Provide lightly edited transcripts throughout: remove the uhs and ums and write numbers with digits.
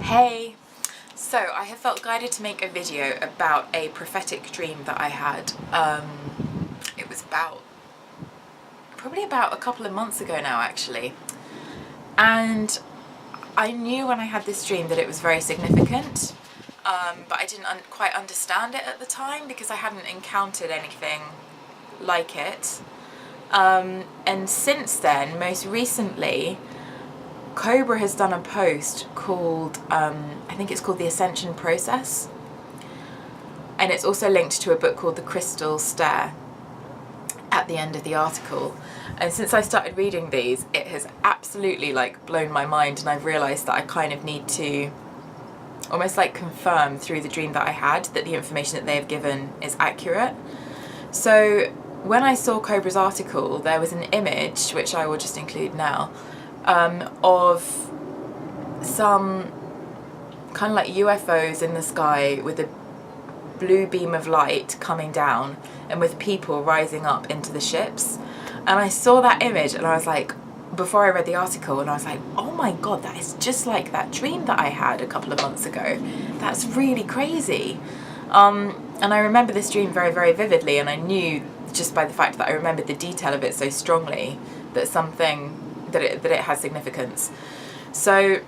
Hey! So I have felt guided to make a video about a prophetic dream that I had. It was probably about a couple of months ago now actually. And I knew when I had this dream that it was very significant, but I didn't quite understand it at the time because I hadn't encountered anything like it. And since then, most recently, Cobra has done a post called, I think it's called The Ascension Process, and it's also linked to a book called The Crystal Stair at the end of the article. And since I started reading these, it has absolutely blown my mind, and I've realised that I kind of need to almost confirm through the dream that I had that the information that they have given is accurate. So when I saw Cobra's article, there was an image, which I will just include now, of some kind of UFOs in the sky with a blue beam of light coming down and with people rising up into the ships. And I saw that image and I was like, before I read the article, and I was like, oh my god, that is just like that dream that I had a couple of months ago. That's really crazy. And I remember this dream very, very vividly, and I knew just by the fact that I remembered the detail of it so strongly that it has significance. So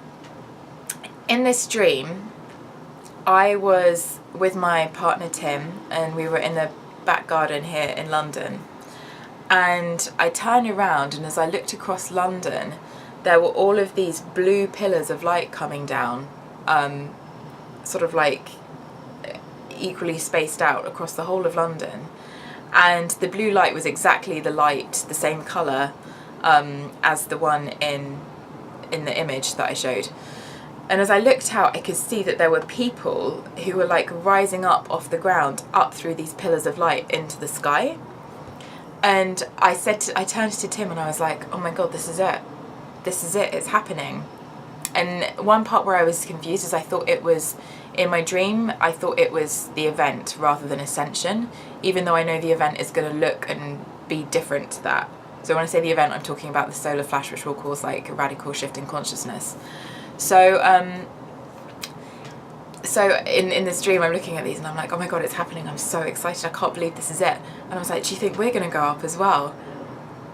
in this dream, I was with my partner Tim, and we were in the back garden here in London, and I turned around, and as I looked across London, there were all of these blue pillars of light coming down, sort of equally spaced out across the whole of London. And the blue light was exactly the same colour as the one in the image that I showed. And as I looked out, I could see that there were people who were rising up off the ground, up through these pillars of light into the sky. And I turned to Tim and I was like, oh my god, this is it. This is it, it's happening. And one part where I was confused is I thought it was, in my dream, I thought it was the event rather than Ascension, even though I know the event is going to look and be different to that. So when I say the event, I'm talking about the solar flash, which will cause a radical shift in consciousness. So in this dream, I'm looking at these and I'm like, oh my god, it's happening. I'm so excited. I can't believe this is it. And I was like, do you think we're going to go up as well?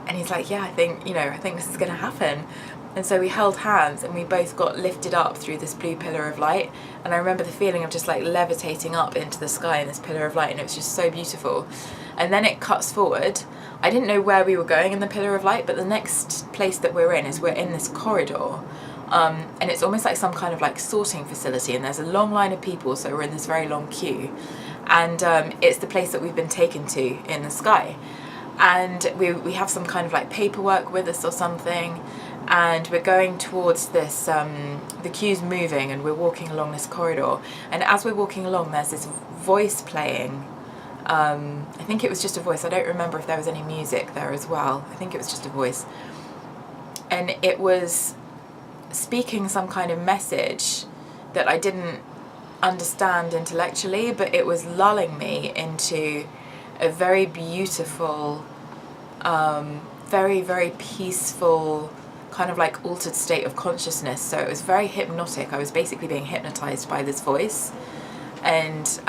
And he's like, yeah, I think this is going to happen. And so we held hands and we both got lifted up through this blue pillar of light. And I remember the feeling of just levitating up into the sky in this pillar of light, and it was just so beautiful. And then it cuts forward. I didn't know where we were going in the pillar of light, but the next place that we're in this corridor. And it's almost like some kind of sorting facility, and there's a long line of people, so we're in this very long queue. And it's the place that we've been taken to in the sky. And we have some kind of paperwork with us or something, and we're going towards this, the queue's moving and we're walking along this corridor, and as we're walking along there's this voice playing. I think it was just a voice. I don't remember if there was any music there as well. I think it was just a voice, and it was speaking some kind of message that I didn't understand intellectually, but it was lulling me into a very beautiful, very, very peaceful kind of altered state of consciousness. So it was very hypnotic. I was basically being hypnotized by this voice, and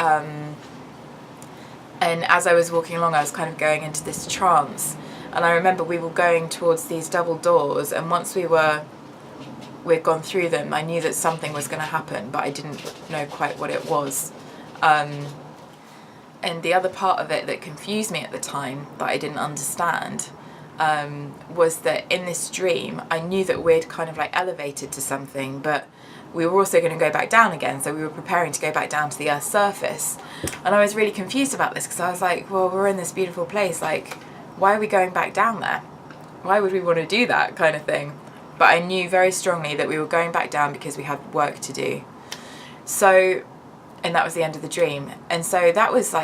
as I was walking along, I was kind of going into this trance. And I remember we were going towards these double doors, and once we'd gone through them, I knew that something was going to happen, but I didn't know quite what it was. And the other part of it that confused me at the time, that I didn't understand, was that in this dream, I knew that we'd kind of elevated to something, but we were also going to go back down again, so we were preparing to go back down to the Earth's surface. And I was really confused about this, because I was like, well, we're in this beautiful place, why are we going back down there? Why would we want to do that kind of thing? But I knew very strongly that we were going back down because we had work to do. So, and that was the end of the dream. And so that was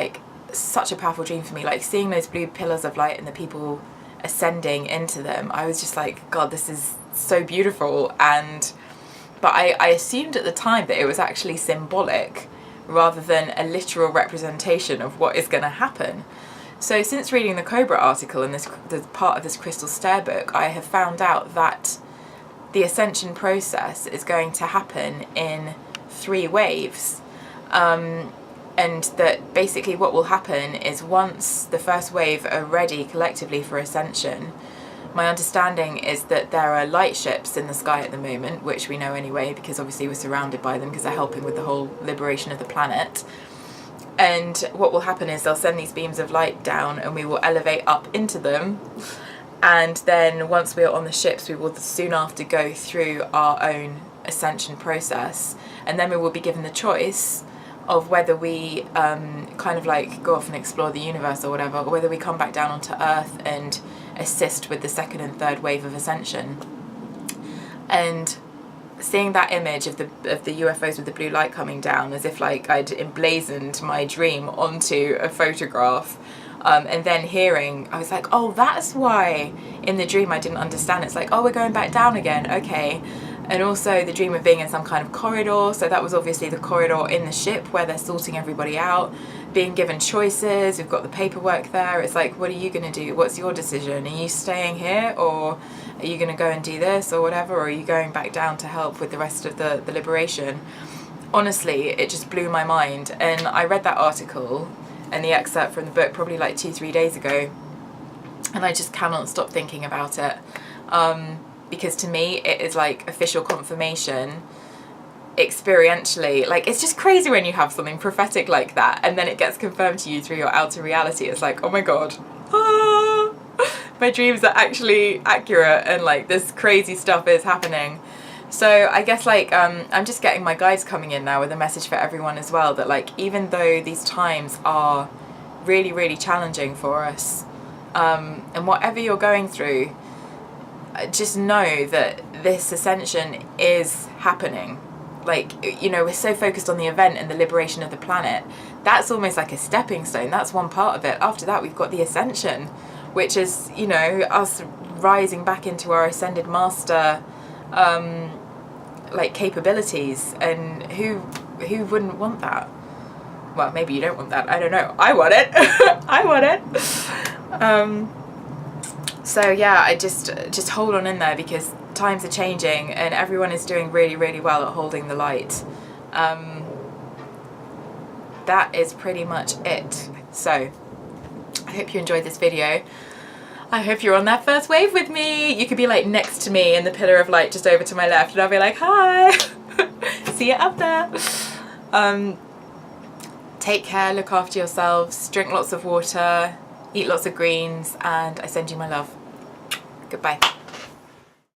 such a powerful dream for me, seeing those blue pillars of light and the people ascending into them. I was just like, god, this is so beautiful. But I assumed at the time that it was actually symbolic rather than a literal representation of what is going to happen. So since reading the Cobra article and the part of this Crystal Stair book, I have found out that the ascension process is going to happen in 3 waves. And that basically what will happen is once the first wave are ready collectively for ascension, my understanding is that there are light ships in the sky at the moment, which we know anyway because obviously we're surrounded by them because they're helping with the whole liberation of the planet. And what will happen is they'll send these beams of light down and we will elevate up into them. And then once we're on the ships, we will soon after go through our own ascension process. And then we will be given the choice of whether we kind of like go off and explore the universe or whatever, or whether we come back down onto Earth and assist with the 2nd and 3rd wave of ascension. And seeing that image of the UFOs with the blue light coming down, as if like I'd emblazoned my dream onto a photograph, and then hearing, I was like, oh, that's why in the dream I didn't understand. It's like, oh, we're going back down again, okay. And also the dream of being in some kind of corridor, so that was obviously the corridor in the ship where they're sorting everybody out, being given choices, we've got the paperwork there. It's like, what are you going to do? What's your decision? Are you staying here, or are you going to go and do this or whatever, or are you going back down to help with the rest of the liberation? Honestly, it just blew my mind. And I read that article and the excerpt from the book probably like 2-3 days ago, and I just cannot stop thinking about it. Because to me it is like official confirmation experientially. Like, it's just crazy when you have something prophetic like that and then it gets confirmed to you through your outer reality. It's like, oh my god, my dreams are actually accurate and like this crazy stuff is happening. So I guess like I'm just getting my guides coming in now with a message for everyone as well, that like even though these times are really, really challenging for us, and whatever you're going through, just know that this ascension is happening. Like, you know, we're so focused on the event and the liberation of the planet. That's almost like a stepping stone. That's one part of it. After that, we've got the ascension, which is, you know, us rising back into our ascended master, like, capabilities. And who wouldn't want that? Well, maybe you don't want that. I don't know. I want it. I want it. So yeah, I just hold on in there, because times are changing and everyone is doing really, really well at holding the light. That is pretty much it. So I hope you enjoyed this video. I hope you're on that first wave with me. You could be like next to me in the pillar of light just over to my left, and I'll be like, hi. See you up there. Take care, look after yourselves, drink lots of water, eat lots of greens, and I send you my love. Goodbye.